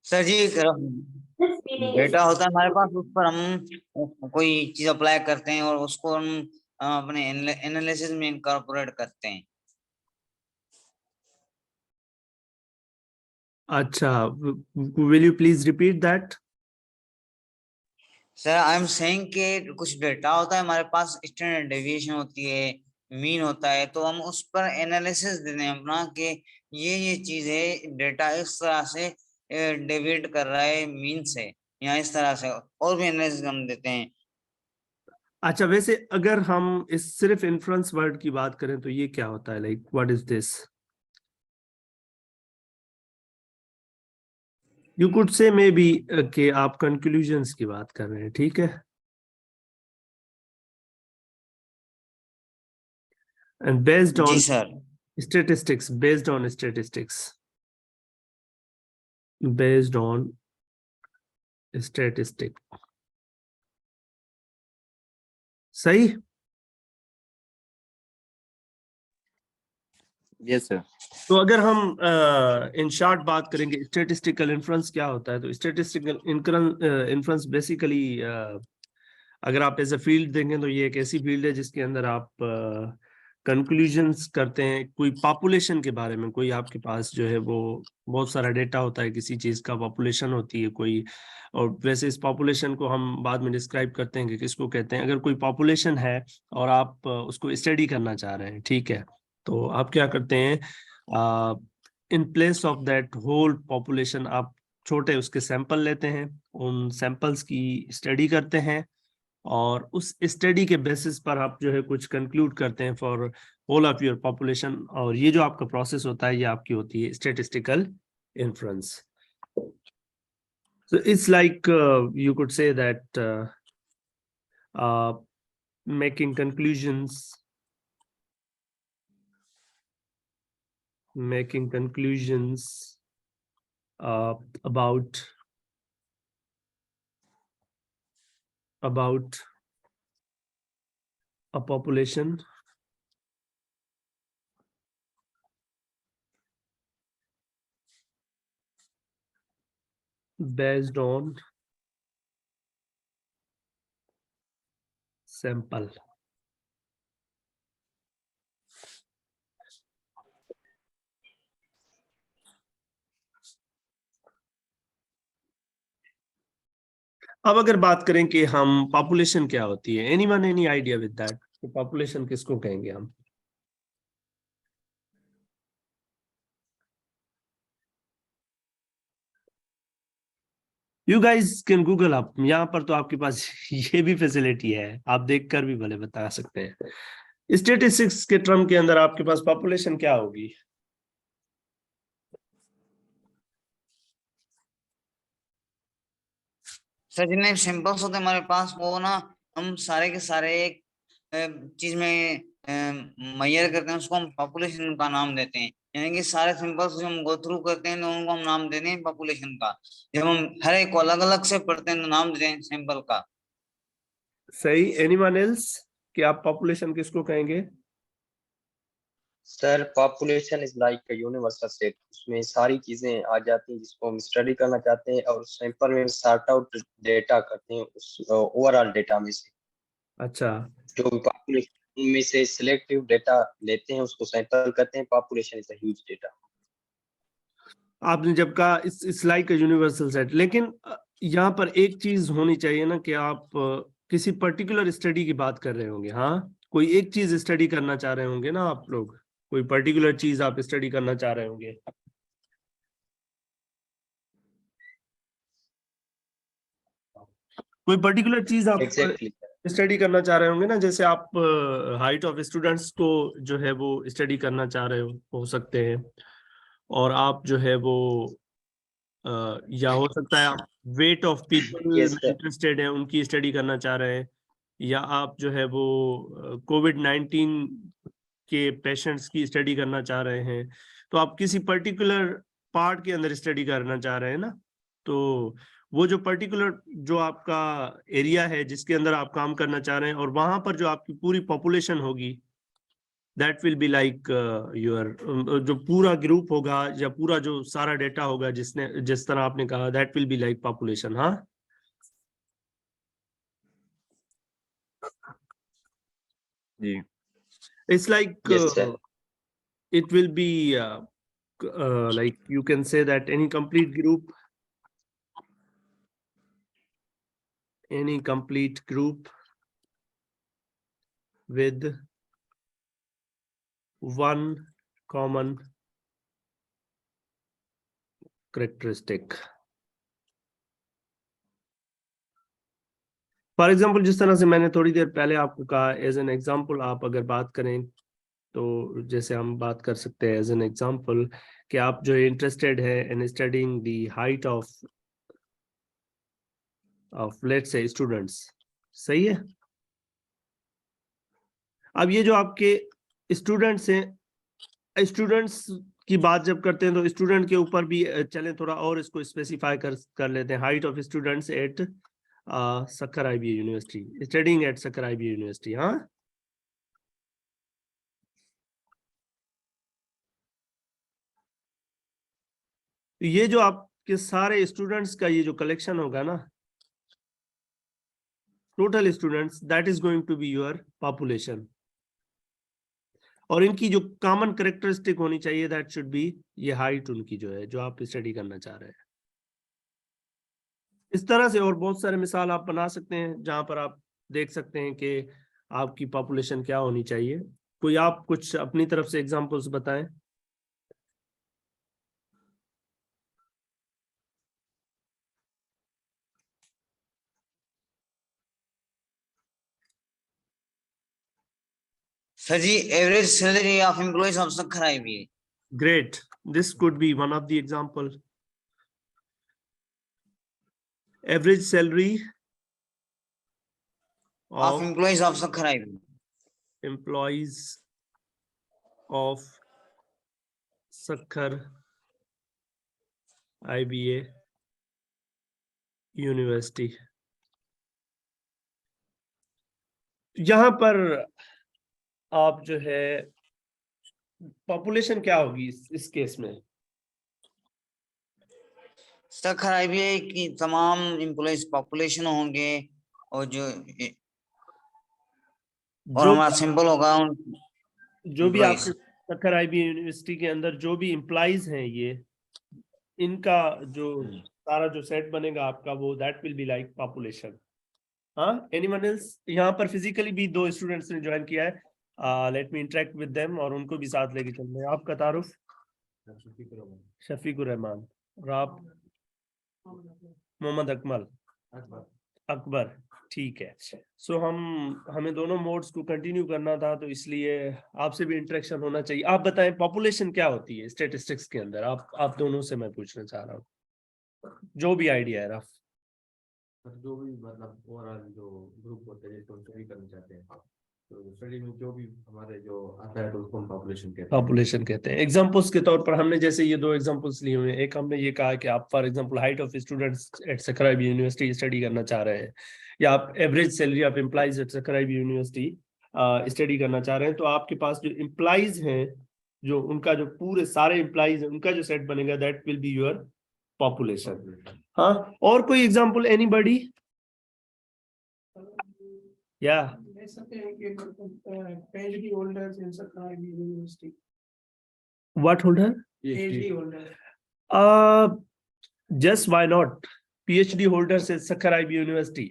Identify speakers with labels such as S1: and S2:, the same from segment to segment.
S1: Sir जी, data होता है हमारे पास, उस पर हम कोई चीज अप्लाई करते हैं और उसको हम अपने एनालिसिस में इनकॉर्पोरेट करते हैं।
S2: अच्छा, will you please repeat that?
S1: Sir I am saying कि कुछ डेटा होता है हमारे पास, स्टैंडर्ड डेविएशन होती है, मीन होता है, तो हम उस पर एनालिसिस देते हैं अपना कि ये चीज है, डेटा इस तरह से डेविएट कर रहा है मीन से, या इस तरह से और भी एनालिसिस हम देते हैं।
S2: अच्छा, वैसे अगर हम इस सिर्फ इन्फ्लुएंस वर्ड की बात करें तो ये क्या होता है, like what is this? You could say may be कि आप कंक्लूजन्स की बात कर रहे हैं, ठीक है? एंड बेस्ड
S1: जी
S2: on
S1: sir.
S2: statistics, based on statistics, based on statistic, सही?
S3: Yes sir.
S2: तो अगर हम इन शॉर्ट बात करेंगे स्टैटिस्टिकल इन्फ्लुएंस क्या होता है, तो स्टैटिस्टिकल इन्फ्लुएंस बेसिकली अगर आप एज अ फील्ड देखें तो ये एक ऐसी फील्ड है जिसके अंदर आप कंक्लूजन्स करते हैं कोई पॉपुलेशन के बारे में। कोई आपके पास जो है वो बहुत सारा डेटा होता है, किसी चीज का पॉपुलेशन होती है कोई, और वैसे इस पॉपुलेशन को हम बाद में डिस्क्राइब करते हैं कि किसको कहते हैं। अगर कोई पॉपुलेशन है और आप उसको स्टडी करना चाह रहे हैं, ठीक है, तो आप क्या करते हैं, in place of that whole population आप छोटे उसके सैंपल लेते हैं, उन सैंपल्स की स्टडी करते हैं, और उस स्टडी के बेसिस पर आप जो है कुछ कंक्लूड करते हैं for whole of your population. और ये जो आपका प्रोसेस होता है ये आपकी होती है statistical influence. So it's like you could say that making conclusions, about a population based on sample. अब अगर बात करें कि हम पॉपुलेशन क्या होती है, anyone any idea with that, population किसको कहेंगे हम? You guys can Google up, यहाँ पर तो आपके पास ये भी फैसिलिटी है, आप देखकर भी भले बता सकते हैं। स्टेटिस्टिक्स के टर्म के अंदर आपके पास पॉपुलेशन क्या होगी?
S1: सर जितने सिंपल्स होते हैं हमारे पास, वो ना हम सारे के सारे एक चीज में मैयर करते हैं, उसको हम पॉपुलेशन का नाम देते हैं। यानी कि सारे सिंपल्स जो हम गो थ्रू करते हैं तो उनको हम नाम देते हैं पॉपुलेशन का। जब हम हर एक को अलग अलग से पढ़ते हैं तो नाम देते हैं सिंपल का।
S2: सही। एनीवन एल्स कि आप पॉपुलेशन किसको कहेंगे?
S3: Sir population is like universal set, उसमें सारी चीजें आ जाती हैं जिसको हम स्टडी करना चाहते हैं, और सैंपल में सॉर्ट आउट डेटा करते हैं उस ओवरऑल डेटा में से।
S2: अच्छा,
S3: जो भी पॉपुलेशन में से सिलेक्टिव डेटा लेते हैं उसको सैंपल करते हैं। Population is a huge data.
S2: आपने जब कहा इस लाइक यूनिवर्सल सेट, लेकिन यहाँ पर एक चीज होनी चाहिए ना कि आप किसी पर्टिकुलर स्टडी की बात कर रहे होंगे। हाँ, कोई एक चीज स्टडी करना चाह रहे होंगे ना आप लोग, कोई पर्टिकुलर चीज आप स्टडी करना चाह रहे होंगे। कोई पर्टिकुलर चीज आप
S3: एग्जैक्टली।
S2: स्टडी करना चाह रहे होंगे ना, जैसे आप हाइट ऑफ स्टूडेंट्स को जो है वो स्टडी करना चाह रहे हो सकते हैं, और आप जो है वो या हो सकता है आप वेट ऑफ पीपल
S3: यस
S2: में
S3: सर।
S2: इंटरेस्टेड हैं, उनकी स्टडी करना चाह रहे हैं, या आप जो है वो कोविड-19 के पेशेंट्स की स्टडी करना चाह रहे हैं। तो आप किसी पर्टिकुलर पार्ट के अंदर स्टडी करना चाह रहे हैं ना, तो वो जो पर्टिकुलर जो आपका एरिया है जिसके अंदर आप काम करना चाह रहे हैं, और वहां पर जो आपकी पूरी पॉपुलेशन होगी, that will be like your जो पूरा ग्रुप होगा या पूरा जो सारा डेटा होगा जिसने जिस तरह आपने कहा, that will be like population. हाँ
S4: जी
S2: it's like
S3: Yes, sir.
S2: it will be like you can say that any complete group with one common characteristic. For example जिस तरह से मैंने थोड़ी देर पहले आपको कहा, एज एन एग्जाम्पल आप अगर बात करें तो जैसे हम बात कर सकते हैं एज एन एग्जाम्पल कि आप जो इंटरेस्टेड है इन studying the height of let's say students, सही है। अब ये जो आपके स्टूडेंट्स हैं, स्टूडेंट्स की बात जब करते हैं तो स्टूडेंट के ऊपर भी चलें थोड़ा और इसको स्पेसिफाई कर लेते हैं। Height of students at Sukkur IBA university, studying at Sukkur IBA university. हाँ ये जो आपके सारे स्टूडेंट्स का ये जो कलेक्शन होगा ना, total students, that is going to be your population. और इनकी जो कॉमन कैरेक्टरिस्टिक होनी चाहिए दैट शुड बी ये हाइट उनकी जो है, जो आप स्टडी करना चाह रहे हैं। इस तरह से और बहुत सारे मिसाल आप बना सकते हैं जहां पर आप देख सकते हैं कि आपकी पॉपुलेशन क्या होनी चाहिए। कोई आप कुछ अपनी तरफ से एग्जांपल्स बताएं।
S1: Sir ji, average salary of employees of Sukkur IBA।
S2: Great, this could be one of the example. Average salary
S1: of employees of Sukkur IBA।
S2: employees of Sukkur IBA university. यहां पर आप जो है पॉपुलेशन क्या होगी इस केस में?
S1: सक्कर IBA की तमाम एम्प्लॉइज पॉपुलेशन होंगे और जो और हमारा सिंबल होगा
S2: जो भी आपके सक्कर IBA यूनिवर्सिटी के अंदर जो भी एम्प्लॉइज हैं, ये इनका जो सारा जो सेट बनेगा आपका, वो that will be like population. हाँ, एनीवन एल्स? यहाँ पर फिजिकली भी 2 स्टूडेंट्स ने ज्वाइन किया है, let me interact with them और उनको भी साथ लेके चल रहे हैं। आपका तारुफ? शफीकुर रहमान। और आप? मोहम्मद अकमल अकबर। ठीक है। सो हमें दोनों मोड्स को कंटिन्यू करना था, तो इसलिए आपसे भी इंटरेक्शन होना चाहिए। आप बताएं पॉपुलेशन क्या होती है स्टैटिस्टिक्स के अंदर? आप दोनों से मैं पूछना चाह रहा हूँ, जो भी आइडिया है रफ।
S4: जो भी मतलब ओवरऑल जो ग्रुप होते हैं जिसको हम स्टडी करना चाहते हैं, तो स्टडी में जो भी हमारे जो आता है तो उसको हम पॉपुलेशन कहते हैं। एग्जांपल्स के तौर पर हमने जैसे ये 2 एग्जांपल्स लिए हुए हैं। एक हमने ये कहा कि आप for example height of students at Sukkur IBA university study करना चाह रहे हैं, या आप average salary of employees at Sukkur IBA university study करना चाह रहे हैं। तो आपके पास जो एम्प्लॉइज हैं, जो उनका जो पूरे सारे एम्प्लॉइज हैं, उनका जो सेट बनेगा that will be your population. हाँ, और कोई एग्जांपल एनीबॉडी? या
S5: PhD holders in Sakka IBA University.
S2: What holder?
S5: PhD holder.
S2: Just why not PhD holders at Sukkur IBA university.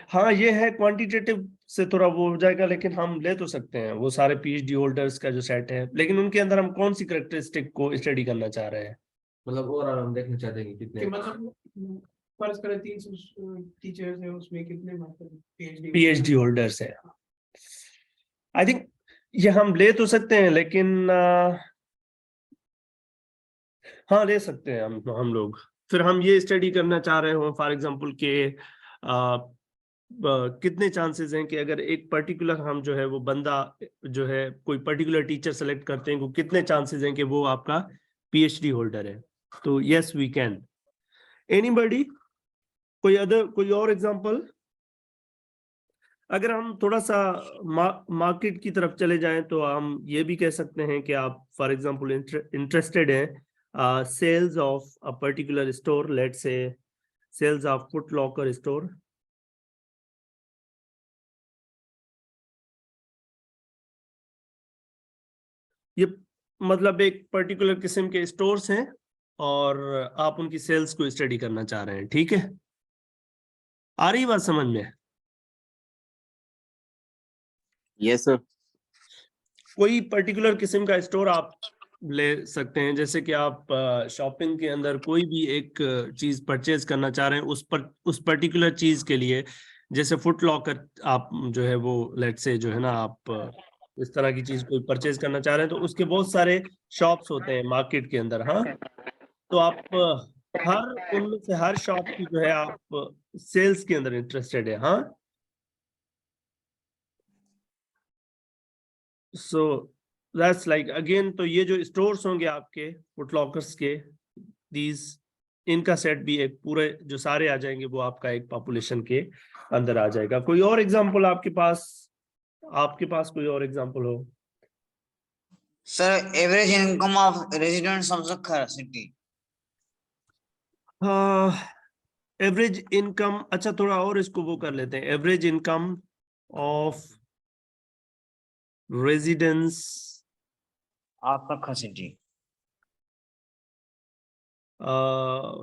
S2: हाँ, ये है क्वांटिटेटिव से थोड़ा वो हो जाएगा, लेकिन हम ले तो सकते हैं वो सारे PhD होल्डर्स का जो सेट है, लेकिन उनके अंदर हम कौन सी कैरेक्टरिस्टिक को स्टडी करना चाह रहे हैं? मतलब ओवरऑल हम देखना चाहते हैं कि कितने,
S5: मतलब फर्ज करें 300 टीचर्स हैं, उसमें कितने
S2: PhD होल्डर्स है। आई थिंक ये हम ले तो सकते हैं, लेकिन हाँ ले सकते हैं हम लोग। फिर हम ये स्टडी करना चाह रहे हो फॉर एग्जांपल के कितने चांसेस हैं कि अगर एक पर्टिकुलर हम जो है वो बंदा जो है कोई पर्टिकुलर टीचर सेलेक्ट करते हैं, कितने चांसेस हैं कि वो आपका PhD होल्डर है। तो यस वी कैन। एनीबॉडी? कोई और एग्जांपल? अगर हम थोड़ा सा मार्केट की तरफ चले जाएं तो हम ये भी कह सकते हैं कि आप फॉर एग्जांपल इंटरेस्टेड हैं sales of a particular store, let's say sales of Foot Locker store. ये मतलब एक पर्टिकुलर किस्म के स्टोर्स हैं और आप उनकी सेल्स को स्टडी करना चाह रहे हैं, ठीक है? आ रही बात समझ में?
S6: Yes sir.
S2: कोई पर्टिकुलर किस्म का स्टोर आप ले सकते हैं, जैसे कि आप शॉपिंग के अंदर कोई भी एक चीज परचेज करना चाह रहे हैं उस पर्टिकुलर चीज के लिए, जैसे फुट लॉकर आप जो है वो लेट से जो है ना आप इस तरह की चीज कोई परचेज करना चाह रहे हैं तो उसके बहुत सारे शॉप्स होते हैं मार्केट के अंदर। हाँ, तो आप हर उनमें से हर शॉप की जो है आप सेल्स के अंदर इंटरेस्टेड है। हाँ, सो दैट्स लाइक अगेन, तो ये जो स्टोर्स होंगे आपके फुट लॉकर्स के, दीज इनका सेट भी एक पूरे जो सारे आ जाएंगे वो आपका एक पॉपुलेशन के अंदर आ जाएगा। कोई और एग्जांपल आपके पास कोई और एग्जांपल हो?
S1: Sir average income of residents of Sukkur city.
S2: Average income, अच्छा थोड़ा और इसको वो कर लेते हैं, average income of residence
S1: of Sukkur city.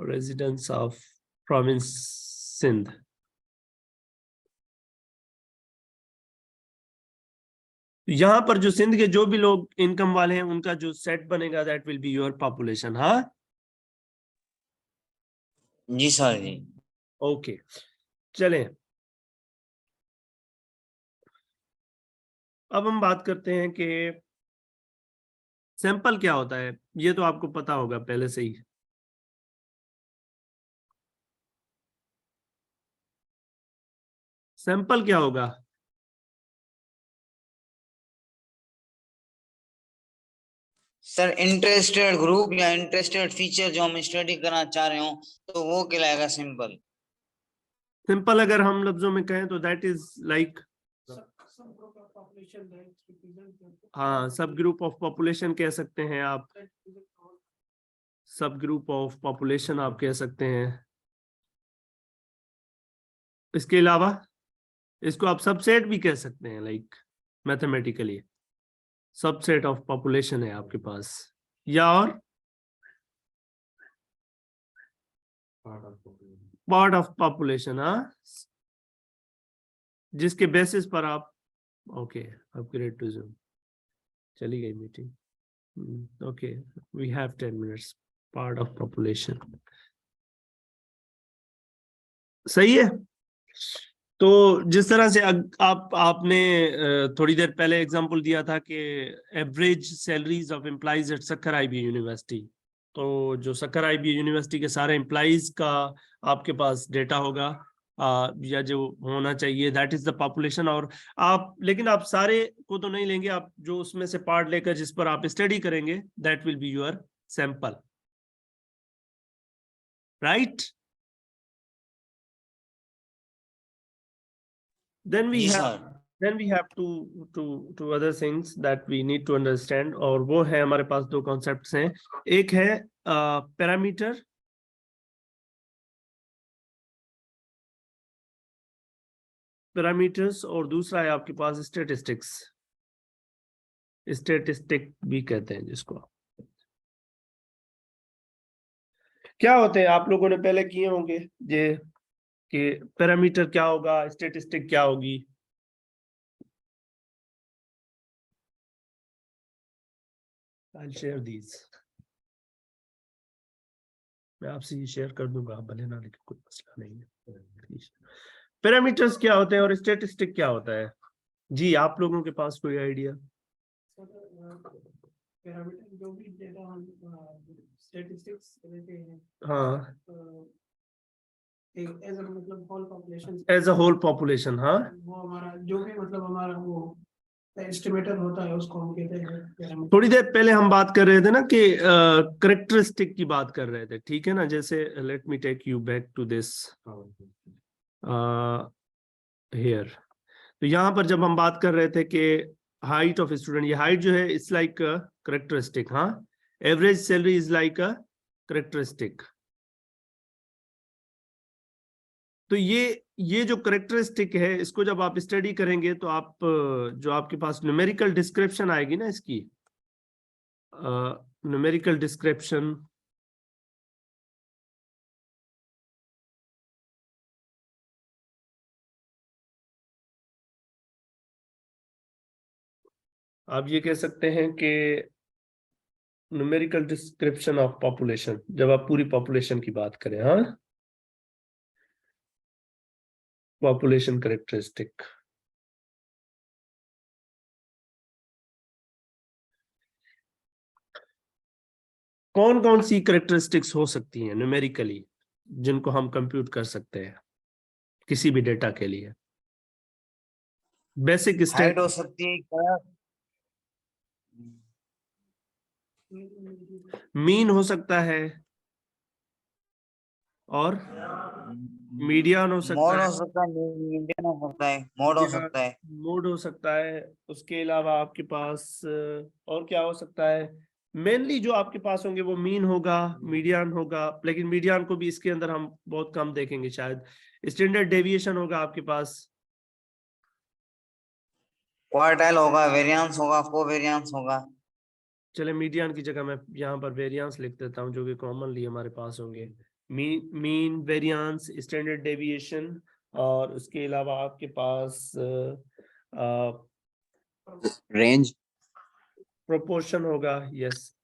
S2: Residence of province Sindh. यहाँ पर जो सिंध के जो भी लोग इनकम वाले हैं उनका जो सेट बनेगा that will be your population. हाँ
S1: जी सर जी।
S2: ओके, चलें अब हम बात करते हैं कि सैंपल क्या होता है। ये तो आपको पता होगा पहले से ही। सैंपल क्या होगा?
S1: सर इंटरेस्टेड ग्रुप या इंटरेस्टेड फीचर जो हम स्टडी करना चाह रहे हो तो वो कहलाएगा सिंपल।
S2: सिंपल अगर हम लफ्जों में कहें तो that is like,
S5: some group of population that represent the
S2: हाँ, सब ग्रुप ऑफ पॉपुलेशन कह सकते हैं आप,
S5: that represent all
S2: सब ग्रुप ऑफ पॉपुलेशन आप कह सकते हैं। इसके अलावा इसको आप सबसेट भी कह सकते हैं, like mathematically subset of population है आपके पास, या और पार्ट ऑफ पॉपुलेशन। हाँ, जिसके बेसिस पर आप ओके अपग्रेड टू जूम। चली गई meeting. Okay, we have 10 minutes. Part of population सही है। तो जिस तरह से आपने थोड़ी देर पहले एग्जांपल दिया था कि average salaries of employees at Sukkur IBA university, तो जो सक्खर IBA यूनिवर्सिटी के सारे एम्प्लॉइज का आपके पास डेटा होगा या जो होना चाहिए, दैट इज द पॉपुलेशन। और आप, लेकिन आप सारे को तो नहीं लेंगे, आप जो उसमें से पार्ट लेकर जिस पर आप स्टडी करेंगे that will be your sample, right? Then we
S1: जी
S2: have
S1: sir.
S2: then we have two other things that we need to understand, और वो है हमारे पास दो कॉन्सेप्ट्स हैं। एक है पैरामीटर, पैरामीटर्स, और दूसरा है आपके पास स्टैटिस्टिक्स, स्टैटिस्टिक भी कहते हैं जिसको। क्या होते हैं आप लोगों ने पहले किए होंगे ये कि पैरामीटर क्या होगा, स्टैटिस्टिक क्या होगी। I'll share these, मैं आपसे ये शेयर कर दूंगा, आप भले ना, लेकिन कोई मसला नहीं है। पैरामीटर्स क्या होते हैं और स्टैटिस्टिक क्या होता है? जी, आप लोगों के पास कोई आइडिया?
S5: पैरामीटर जो भी डेटा हम स्टैटिस्टिक्स लेते हैं
S2: हाँ,
S5: एक एज अ मतलब whole population,
S2: as a whole population. हाँ,
S5: वो हमारा जो भी मतलब हमारा वो एस्टिमेटर होता है उसको हम कहते हैं पैरामीटर।
S2: थोड़ी देर पहले हम बात कर रहे थे ना कि करेक्टरिस्टिक की बात कर रहे थे, ठीक है ना? जैसे let me take you back to this here, तो यहाँ पर जब हम बात कर रहे थे कि हाइट ऑफ स्टूडेंट, ये हाइट जो है इट्स लाइक करेक्टरिस्टिक, हाँ, average salary is like a characteristic. तो ये जो करेक्टरिस्टिक है, इसको जब आप स्टडी करेंगे तो आप जो आपके पास न्यूमेरिकल डिस्क्रिप्शन आएगी ना इसकी, न्यूमेरिकल डिस्क्रिप्शन, आप ये कह सकते हैं कि न्यूमेरिकल डिस्क्रिप्शन ऑफ पॉपुलेशन, जब आप पूरी पॉपुलेशन की बात करें, हाँ, पॉपुलेशन करेक्टरिस्टिक। कौन कौन सी करेक्टरिस्टिक्स हो सकती हैं न्यूमेरिकली जिनको हम कंप्यूट कर सकते हैं किसी भी डेटा के लिए? बेसिक
S1: हाइट हो सकती है क्या?
S2: मीन हो सकता है, और मीडियन हो सकता
S1: मोड
S2: है,
S1: हो सकता है, मीडियन हो सकता है, मोड हो सकता है।
S2: मोड हो सकता है। उसके अलावा आपके पास और क्या हो सकता है? मेनली जो आपके पास होंगे वो मीन होगा, मीडियन होगा, लेकिन मीडियन को भी इसके अंदर हम बहुत कम देखेंगे शायद। स्टैंडर्ड डेविएशन होगा आपके पास,
S1: क्वार्टाइल होगा, वेरिएंस होगा, कोवेरिएंस होगा।
S2: चले मीडियन की जगह मैं यहाँ पर वेरिएंस लिख देता हूँ, जो कि कॉमनली हमारे पास होंगे। मीन, वेरिएंस, स्टैंडर्ड डेविएशन, और उसके अलावा आपके पास
S6: रेंज,
S2: प्रोपोर्शन होगा, यस,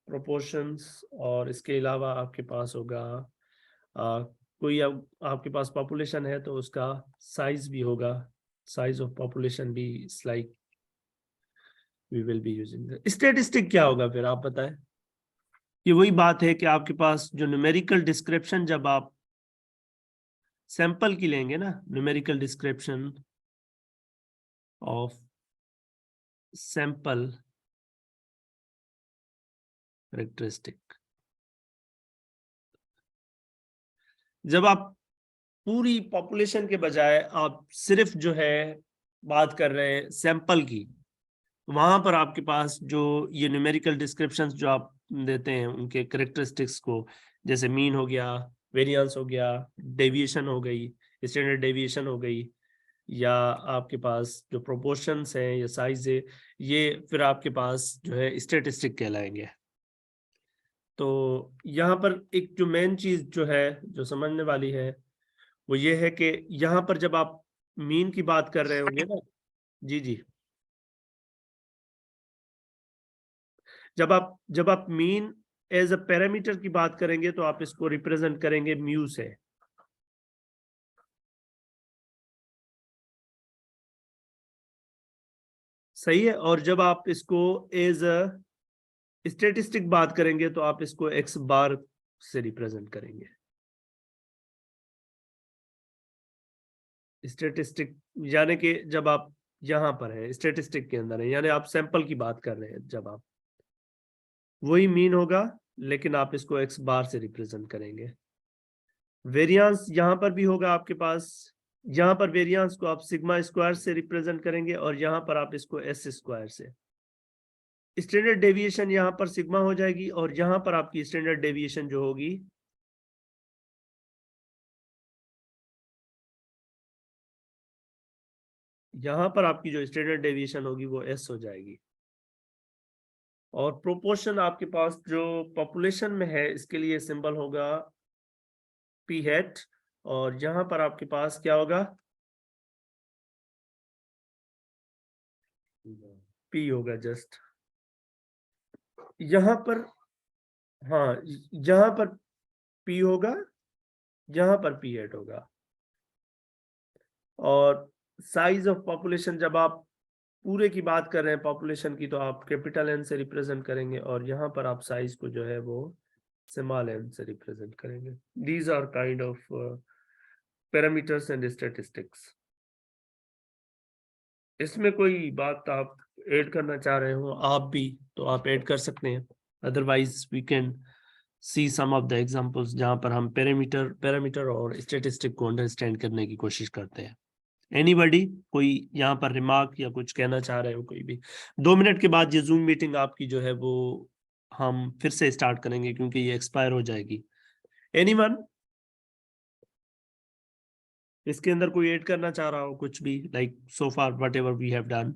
S2: प्रोपोर्शंस। और इसके अलावा आपके पास होगा कोई अब आपके पास पॉपुलेशन है तो उसका साइज भी होगा, साइज ऑफ पॉपुलेशन भी it's like we will be using. Statistic क्या होगा फिर आप बताएं? ये वही बात है कि आपके पास जो न्यूमेरिकल डिस्क्रिप्शन जब आप सैंपल की लेंगे ना, numerical description of sample characteristic, जब आप पूरी पॉपुलेशन के बजाय आप सिर्फ जो है बात कर रहे हैं सैंपल की, वहां पर आपके पास जो ये न्यूमेरिकल डिस्क्रिप्शंस जो आप देते हैं उनके कैरेक्टरिस्टिक्स को, जैसे मीन हो गया, वेरिएंस हो गया, डेविएशन हो गई, स्टैंडर्ड डेविएशन हो गई, या आपके पास जो प्रोपोर्शंस हैं या साइज है, ये फिर आपके पास जो है स्टैटिस्टिक कहलाएंगे। तो यहाँ पर एक जो मेन चीज जो है जो समझने वाली है वो ये है कि यहाँ पर जब आप मीन की बात कर रहे होंगे ना, जी जी, जब आप मीन एज अ पैरामीटर की बात करेंगे तो आप इसको रिप्रेजेंट करेंगे म्यू से, सही है। और जब आप इसको एज अ स्टेटिस्टिक बात करेंगे तो आप इसको एक्स बार से रिप्रेजेंट करेंगे। स्टेटिस्टिक यानी कि जब आप यहाँ पर है स्टेटिस्टिक के अंदर है, यानी आप सैंपल की बात कर रहे हैं, जब आप वही मीन होगा लेकिन आप इसको एक्स बार से रिप्रेजेंट करेंगे। वेरिएंस यहाँ पर भी होगा आपके पास, यहाँ पर वेरिएंस को आप सिग्मा स्क्वायर से रिप्रेजेंट करेंगे और यहाँ पर आप इसको एस स्क्वायर से। स्टैंडर्ड डेविएशन यहाँ पर सिग्मा हो जाएगी और यहाँ पर आपकी स्टैंडर्ड डेविएशन जो होगी यहाँ पर आपकी जो स्टैंडर्ड डेविएशन होगी वो एस हो जाएगी। और प्रोपोर्शन आपके पास जो पॉपुलेशन में है इसके लिए सिंबल होगा पी हैट, और यहाँ पर आपके पास क्या होगा, पी होगा जस्ट यहाँ पर, हाँ यहाँ पर पी होगा, यहाँ पर पी हैट होगा। और साइज ऑफ पॉपुलेशन जब आप पूरे की बात कर रहे हैं पॉपुलेशन की तो आप कैपिटल एन से रिप्रेजेंट करेंगे और यहाँ पर आप साइज को जो है वो स्मॉल एन से रिप्रेजेंट करेंगे। These are kind of parameters and statistics. इसमें कोई बात आप ऐड करना चाह रहे हो आप भी तो आप ऐड कर सकते हैं, otherwise we can see some of the examples जहां पर हम पैरामीटर और स्टैटिस्टिक को अंडरस्टैंड करने की कोशिश करते हैं। एनीबॉडी, कोई यहाँ पर रिमार्क या कुछ कहना चाह रहे हो कोई भी? 2 मिनट के बाद ये जूम मीटिंग आपकी जो है वो हम फिर से स्टार्ट करेंगे क्योंकि ये एक्सपायर हो जाएगी। एनीवन इसके अंदर कोई ऐड करना चाह रहा हो कुछ भी, like so far whatever we have done?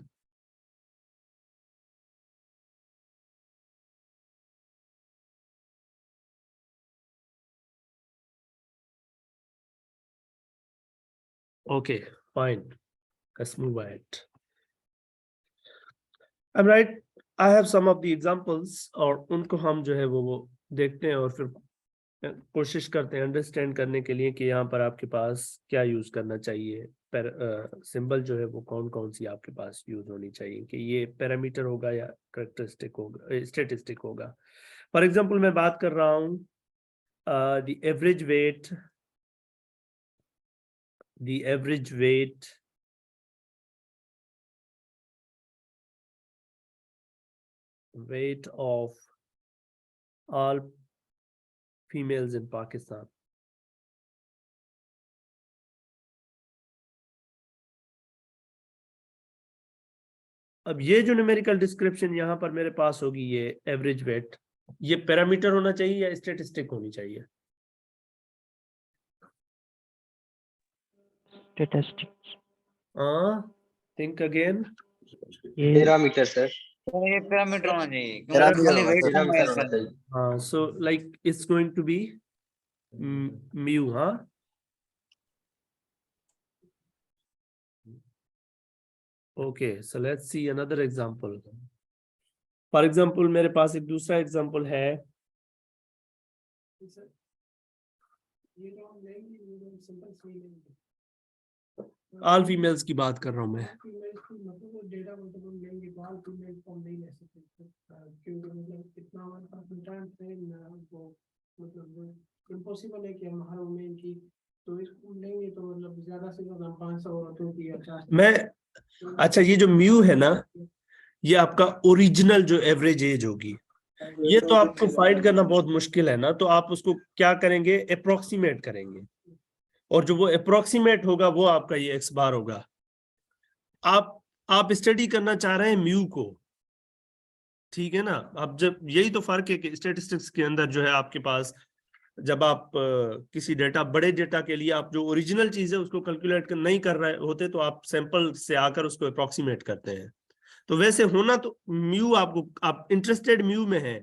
S2: Okay, fine. Let's move ahead. I'm right. I have some of the examples और उनको हम जो है वो देखते हैं और फिर कोशिश करते हैं अंडरस्टैंड करने के लिए कि यहाँ पर आपके पास क्या यूज करना चाहिए, सिंबल जो है वो कौन कौन सी आपके पास यूज होनी चाहिए, कि ये पैरामीटर होगा या करेक्टरिस्टिक होगा, स्टेटिस्टिक होगा। फॉर एग्जांपल मैं बात कर रहा हूँ the average weight of all females in Pakistan. अब ये जो न्यूमेरिकल डिस्क्रिप्शन यहाँ पर मेरे पास होगी, ये एवरेज वेट, ये पैरामीटर होना चाहिए या स्टैटिस्टिक होनी चाहिए?
S7: Statistics.
S2: Think again.
S7: ये
S3: पैरामीटर सर,
S1: तो ये पैरामीटर होना चाहिए क्योंकि खाली वेट को
S3: पैरामीटर
S1: मेजर
S3: होना
S1: करना
S3: चाहिए।
S2: हाँ, so like it's going to be mu. हाँ, okay, so let's see another example. For example मेरे पास एक दूसरा एग्जांपल है,
S5: सर ये जो हम लेंगे ये जो सिंपल सी लेंगे
S2: ऑल फीमेल्स की बात कर रहा हूँ मैं।
S5: फीमेल्स की मतलब वो डेटा मतलब हम लेंगे तो ऑल फीमेल को हम नहीं ले सकते क्योंकि मतलब इतना हमारे पास टाइम फ्रेम वो मतलब इम्पॉसिबल है कि हम हर वुमेन की तो इसको लेंगे तो मतलब ज्यादा से ज्यादा 500 औरतों की या 400।
S2: मैं अच्छा, ये जो म्यू है ना, ये आपका ओरिजिनल जो एवरेज एज होगी, ये तो आपको फाइंड करना बहुत मुश्किल है ना, तो आप उसको क्या करेंगे, अप्रोक्सीमेट करेंगे, और जो वो अप्रोक्सीमेट होगा वो आपका ये एक्स बार होगा। आप स्टडी करना चाह रहे हैं म्यू को, ठीक है ना। अब जब यही तो फर्क है कि स्टैटिस्टिक्स के अंदर जो है आपके पास जब आप किसी डेटा, बड़े डेटा के लिए आप जो ओरिजिनल चीज है उसको कैलकुलेट नहीं कर रहे होते तो आप सैंपल से आकर उसको अप्रोक्सीमेट करते हैं। तो वैसे होना तो म्यू आपको, आप इंटरेस्टेड म्यू में है,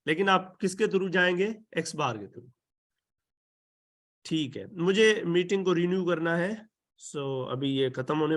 S2: लेकिन आप किसके थ्रू जाएंगे, एक्स बार के थ्रू। ठीक है, मुझे मीटिंग को रिन्यू करना है, सो अभी ये खत्म होने वाला